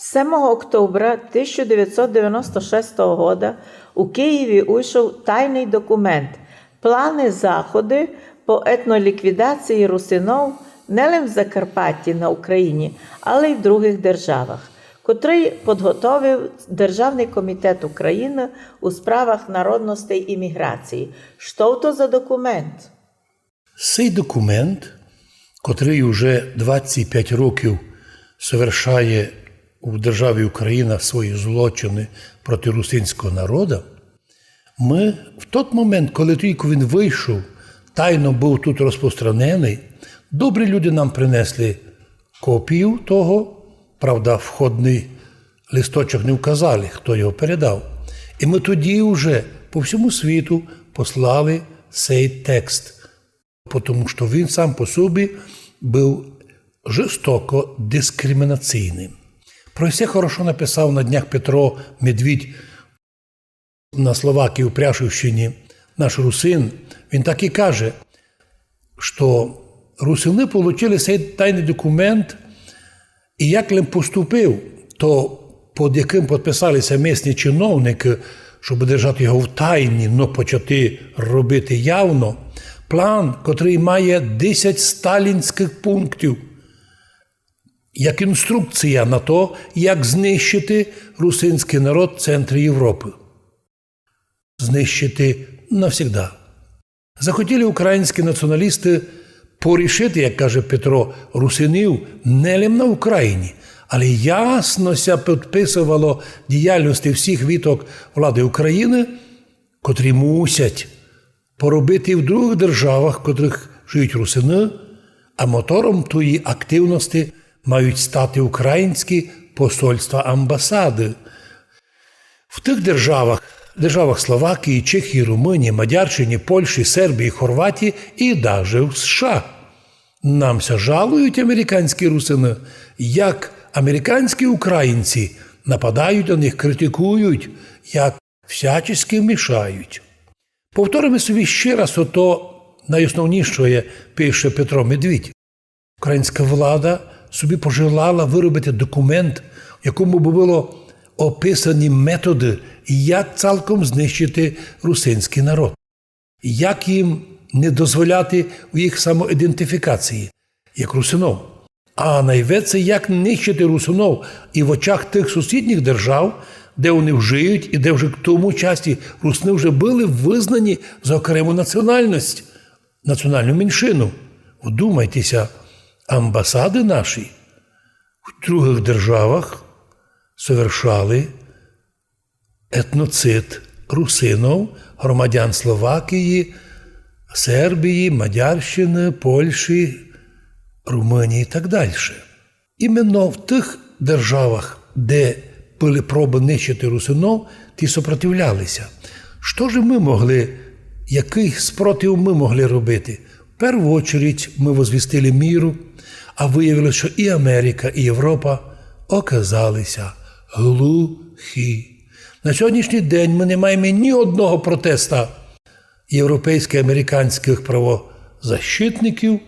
7 октября 1996 года у Києві вийшов тайний документ «Плани заходи по етноліквідації русинов не лише в Закарпатті на Україні, але й в других державах», котрий підготовив Державний комітет України у справах народностей і міграції. Що то за документ? Цей документ, котрий уже 25 років совершає у державі Україна свої злочини проти русинського народу, ми в той момент, коли тільки він вийшов, тайно був тут розпространений, добрі люди нам принесли копію того, правда, входний листочок не вказали, хто його передав. І ми тоді вже по всьому світу послали цей текст, тому що він сам по собі був жорстоко дискримінаційним. Про це хорошо написав на днях Петро Медвідь на Словакії у Пряшівщині, наш русин. Він так і каже, що русини отримали цей тайний документ, і як він поступив, то під яким підписалися місні чиновники, щоб держати його в тайні, но почати робити явно, план, котрий має 10 сталінських пунктів, як інструкція на то, як знищити русинський народ в центрі Європи. Знищити навсігда. Захотіли українські націоналісти порішити, як каже Петро, русинів не лише на Україні, але ясно ся підписувало діяльності всіх віток влади України, котрі мусять поробити в других державах, в котрих живуть русини, а мотором тої активності мають стати українські посольства, амбасади. В тих державах Словакії, Чехії, Румунії, Мадярщині, Польщі, Сербії, Хорватії і навіть в США. Намся жалують американські русини, як американські українці нападають на них, критикують, як всячески мішають. Повторимо собі ще раз ото найосновніше, пише Петро Медвідь. Українська влада собі пожелала виробити документ, в якому би було описані методи, як цілком знищити русинський народ, як їм не дозволяти в їх самоідентифікації, як русинов. А найвеце, як нищити русинов і в очах тих сусідніх держав, де вони вжиють, і де вже в тому часі русини вже були визнані за окрему національність, національну меншину. Вдумайтеся, амбасади наші в других державах совершали етноцид русинов, громадян Словакії, Сербії, Мадярщини, Польщі, Румунії і так далі. Іменно в тих державах, де були проби нищити русинов, ті супротивлялися. Що ж ми могли, який спротив ми могли робити? В першу чергу ми возвістили миру, а виявилося, що і Америка, і Європа оказалися глухі. На сьогоднішній день ми не маємо ні одного протеста європейських, американських правозащитників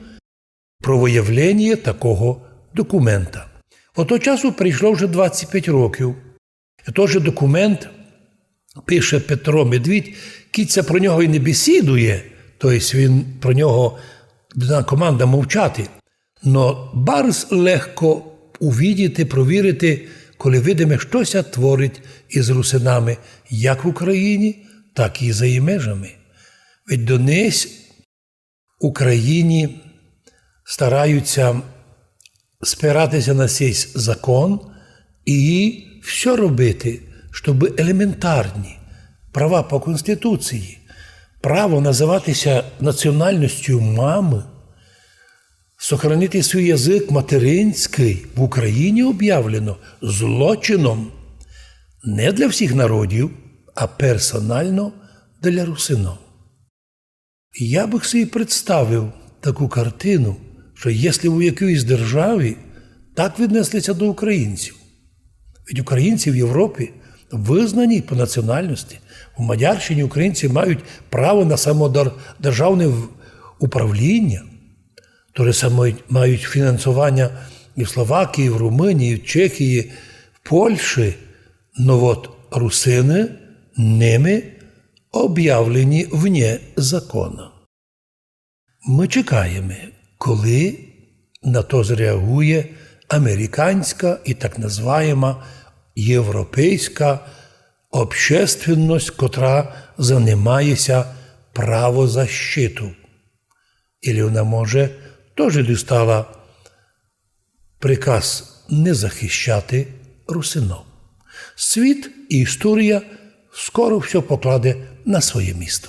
про виявлення такого документа. Ото часу прийшло вже 25 років. І той же документ, пише Петро Медвідь, кіця про нього і не бесідує, тобто він про нього, команда мовчати. Но барс легко увидіти, провірити, коли видиме, щось творить із русинами, як в Україні, так і за її межами. Ведь донесь в Україні стараються спиратися на цей закон і все робити, щоб елементарні права по Конституції, право називатися національністю мами, сохранити свій язик материнський в Україні об'явлено злочином не для всіх народів, а персонально для русинов. Я би собі представив таку картину, що якщо в якійсь державі так віднеслися до українців, від українців в Європі визнані по національності, в Мадярщині українці мають право на самодержавне управління, то саме мають фінансування і в Словакії, і в Румунії, і в Чехії, в Польщі, но вот русини ними об'явлені вне закону. Ми чекаємо, коли на то зреагує американська і так називаємо європейська общественність, котра займається правозащиту. І вона, може, теж дістала приказ не захищати русинов. Світ і історія скоро все покладе на своє місце.